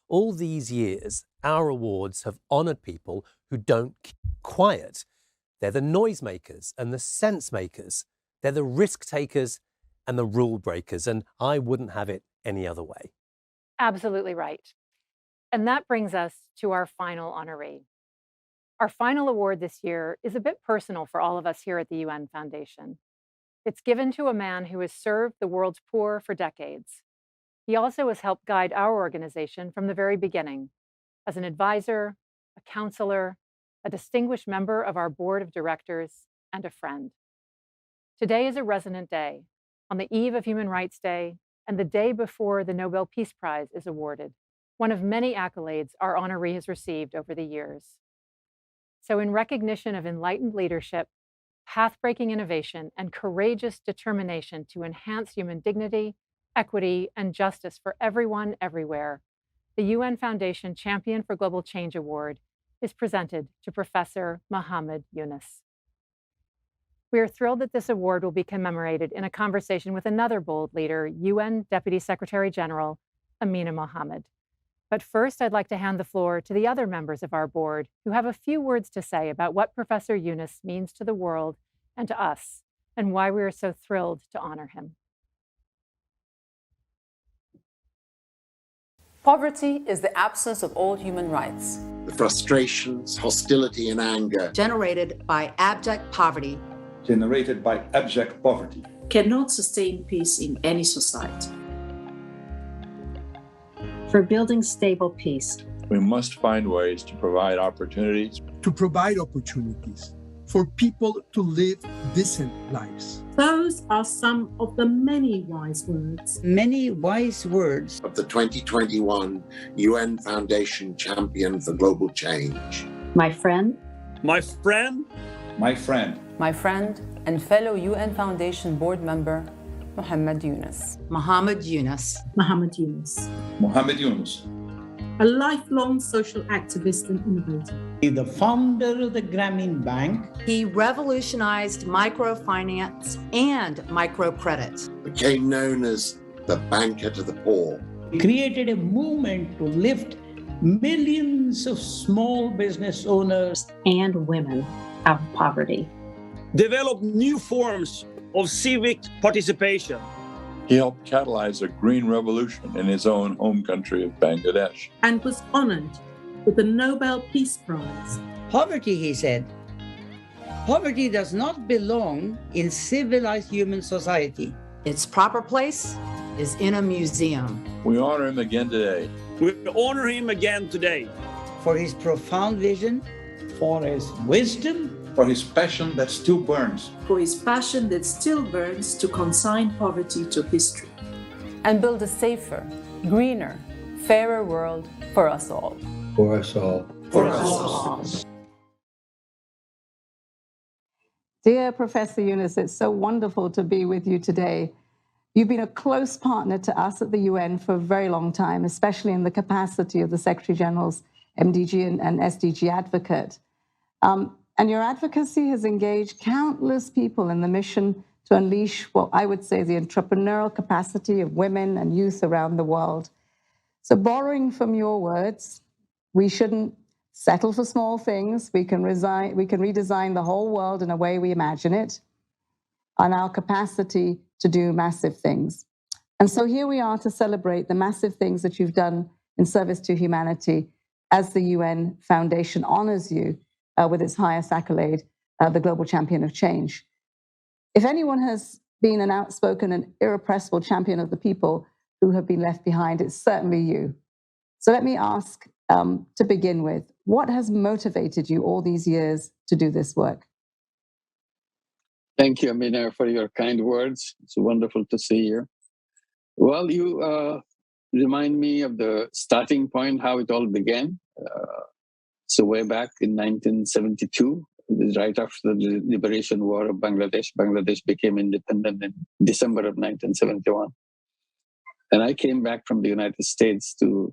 All these years, our awards have honoured people who don't keep quiet. They're the noisemakers and the sense makers. They're the risk takers and the rule breakers, and I wouldn't have it any other way. Absolutely right. And that brings us to our final honoree. Our final award this year is a bit personal for all of us here at the UN Foundation. It's given to a man who has served the world's poor for decades. He also has helped guide our organization from the very beginning as an advisor, a counselor, a distinguished member of our board of directors, and a friend. Today is a resonant day, on the eve of Human Rights Day and the day before the Nobel Peace Prize is awarded, one of many accolades our honoree has received over the years. So in recognition of enlightened leadership, path-breaking innovation, and courageous determination to enhance human dignity, equity, and justice for everyone, everywhere, the UN Foundation Champion for Global Change Award is presented to Professor Muhammad Yunus. We are thrilled that this award will be commemorated in a conversation with another bold leader, UN Deputy Secretary General Amina Mohammed. But first, I'd like to hand the floor to the other members of our board who have a few words to say about what Professor Yunus means to the world and to us, and why we are so thrilled to honor him. Poverty is the absence of all human rights. The frustrations, hostility, and anger generated by abject poverty cannot sustain peace in any society. For building stable peace, we must find ways to provide opportunities. For people to live decent lives. Those are some of the many wise words. Many wise words of the 2021 UN Foundation Champion for Global Change. My friend. My friend. My friend. My friend and fellow UN Foundation board member, Muhammad Yunus. Muhammad Yunus. Muhammad Yunus. Muhammad Yunus. A lifelong social activist and innovator. The founder of the Grameen Bank. He revolutionized microfinance and microcredit. Became known as the banker to the poor. He created a movement to lift millions of small business owners and women out of poverty. Developed new forms of civic participation. He helped catalyze a green revolution in his own home country of Bangladesh. And was honored with the Nobel Peace Prize. Poverty, he said, poverty does not belong in civilized human society. Its proper place is in a museum. We honor him again today. For his profound vision, for his wisdom, for his passion that still burns. For his passion that still burns to consign poverty to history. And build a safer, greener, fairer world for us all. For us all. For us all. Dear Professor Yunus, it's so wonderful to be with you today. You've been a close partner to us at the UN for a very long time, especially in the capacity of the Secretary General's MDG and SDG advocate. And your advocacy has engaged countless people in the mission to unleash what I would say the entrepreneurial capacity of women and youth around the world. So borrowing from your words, we shouldn't settle for small things. We can redesign the whole world in a way we imagine it, on our capacity to do massive things. And so here we are to celebrate the massive things that you've done in service to humanity as the UN Foundation honors you with its highest accolade, the Global Champion of Change. If anyone has been an outspoken and irrepressible champion of the people who have been left behind, it's certainly you. So let me ask, to begin with, what has motivated you all these years to do this work? Thank you, Amina, for your kind words. It's wonderful to see you. Well, you remind me of the starting point, how it all began. So way back in 1972, right after the liberation war of Bangladesh, Bangladesh became independent in December of 1971. And I came back from the United States to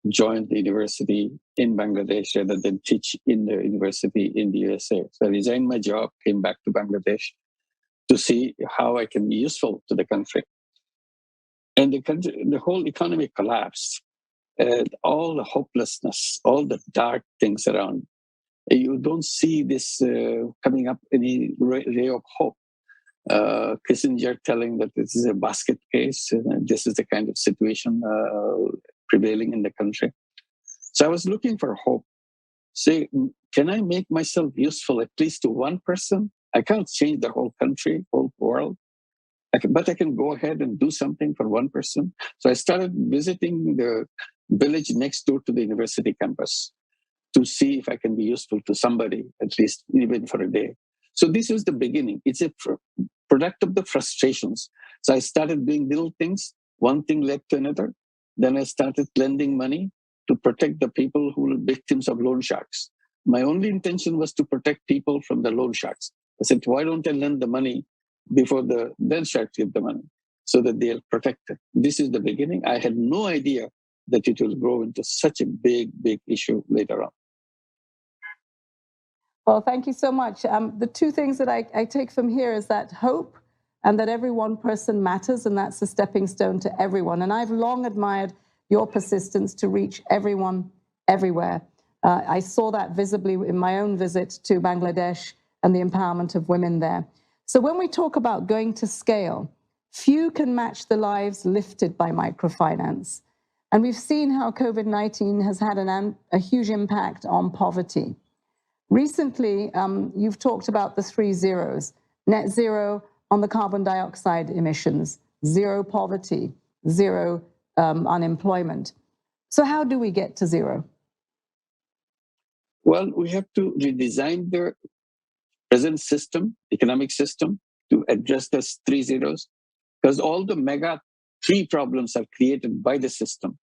join the university in Bangladesh rather than teach in the university in the USA. So I resigned my job, came back to Bangladesh to see how I can be useful to the country. And the whole economy collapsed. all the hopelessness, all the dark things around. You don't see this coming up any ray of hope. Kissinger telling that this is a basket case, and this is the kind of situation prevailing in the country. So I was looking for hope. Say, can I make myself useful at least to one person? I can't change the whole country, whole world. But I can go ahead and do something for one person. So I started visiting the village next door to the university campus to see if I can be useful to somebody, at least even for a day. So this was the beginning. It's a product of the frustrations. So I started doing little things. One thing led to another. Then I started lending money to protect the people who were victims of loan sharks. My only intention was to protect people from the loan sharks. I said, why don't I lend the money before the loan sharks give the money so that they are protected? This is the beginning. I had no idea that it will grow into such a big, big issue later on. Well, thank you so much. The two things that I take from here is that hope and that every one person matters, and that's a stepping stone to everyone. And I've long admired your persistence to reach everyone, everywhere. I saw that visibly in my own visit to Bangladesh and the empowerment of women there. So when we talk about going to scale, few can match the lives lifted by microfinance. And we've seen how COVID-19 has had a huge impact on poverty. Recently, you've talked about the 3 zeros: net zero on the carbon dioxide emissions, zero poverty, zero unemployment. So how do we get to zero? Well, we have to redesign the present system, economic system, to address those 3 zeros, because all the mega 3 problems are created by the system.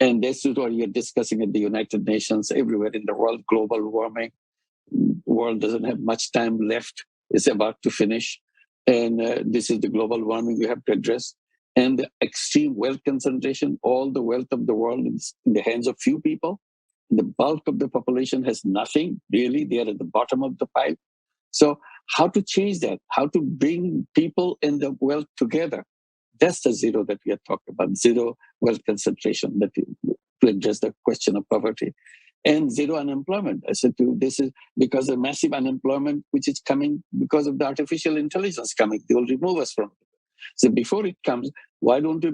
And this is what you're discussing at the United Nations, everywhere in the world: global warming. The world doesn't have much time left. It's about to finish. And this is the global warming we have to address. And the extreme wealth concentration, all the wealth of the world is in the hands of few people. The bulk of the population has nothing, really. They are at the bottom of the pile. So how to change that? How to bring people and the wealth together? That's the zero that we are talking about, zero wealth concentration, that to address the question of poverty. And zero unemployment. I said, this is because of massive unemployment, which is coming because of the artificial intelligence coming. They will remove us from it. So before it comes, why don't we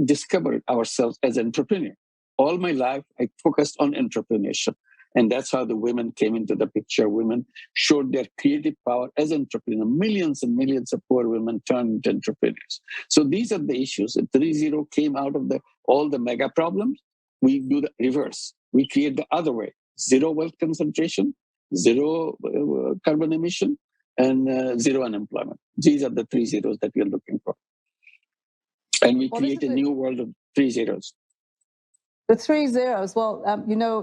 discover ourselves as entrepreneurs? All my life, I focused on entrepreneurship. And that's how the women came into the picture. Women showed their creative power as entrepreneurs. Millions and millions of poor women turned into entrepreneurs. So these are the issues. The 3-0 came out of all the mega problems. We do the reverse. We create the other way: zero wealth concentration, zero carbon emission, and zero unemployment. These are the 3 zeros that we are looking for. And we create a new world of 3 zeros. The 3 zeros, well,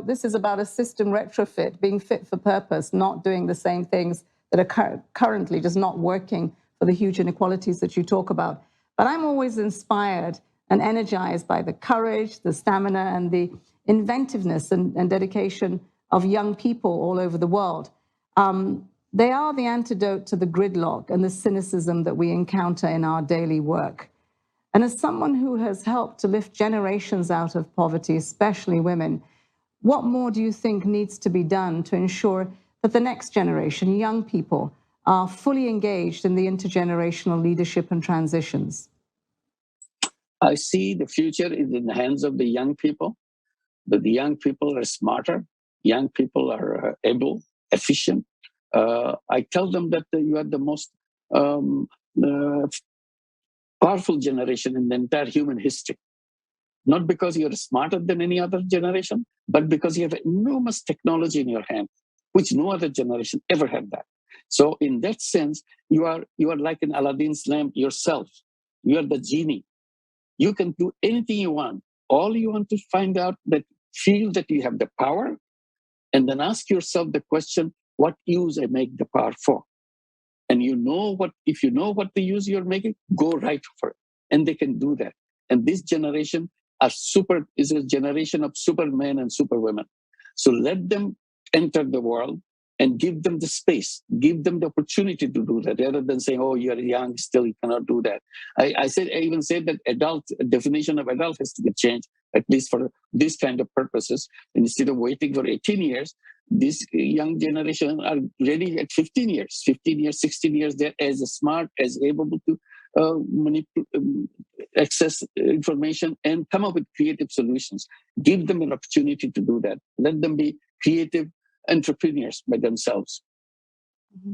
this is about a system retrofit, being fit for purpose, not doing the same things that are currently just not working for the huge inequalities that you talk about. But I'm always inspired and energized by the courage, the stamina, and the inventiveness and dedication of young people all over the world. They are the antidote to the gridlock and the cynicism that we encounter in our daily work. And as someone who has helped to lift generations out of poverty, especially women, what more do you think needs to be done to ensure that the next generation, young people, are fully engaged in the intergenerational leadership and transitions? I see the future is in the hands of the young people. But the young people are smarter. Young people are able, efficient. I tell them that you are the most powerful generation in the entire human history. Not because you're smarter than any other generation, but because you have enormous technology in your hand, which no other generation ever had that. So in that sense, you are like an Aladdin's lamp yourself. You are the genie. You can do anything you want. All you want to find out feel that you have the power, and then ask yourself the question, what use I make the power for? And if you know what the use you're making, go right for it. And they can do that. And this generation is a generation of supermen and superwomen. So let them enter the world and give them the space, give them the opportunity to do that, rather than saying, oh, you're young, still you cannot do that. I even said that definition of adult has to be changed. at least for this kind of purposes. And instead of waiting for 18 years, this young generation are ready at 15 years, 16 years. They're as smart, as able to access information and come up with creative solutions. Give them an opportunity to do that. Let them be creative entrepreneurs by themselves. Mm-hmm.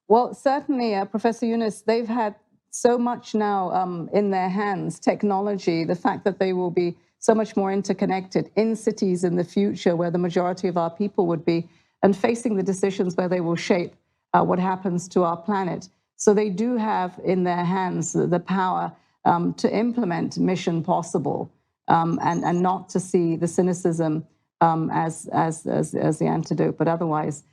Well, certainly, Professor Yunus, they've had so much now in their hands, technology, the fact that they will be so much more interconnected in cities in the future where the majority of our people would be, and facing the decisions where they will shape what happens to our planet. So they do have in their hands the power to implement Mission Possible and not to see the cynicism as the antidote, but otherwise.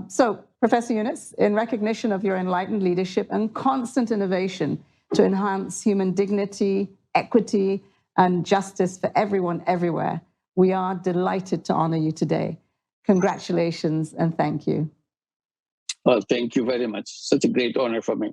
So, Professor Yunus, in recognition of your enlightened leadership and constant innovation to enhance human dignity, equity, and justice for everyone everywhere, we are delighted to honor you today. Congratulations and thank you. Well, thank you very much. Such a great honor for me.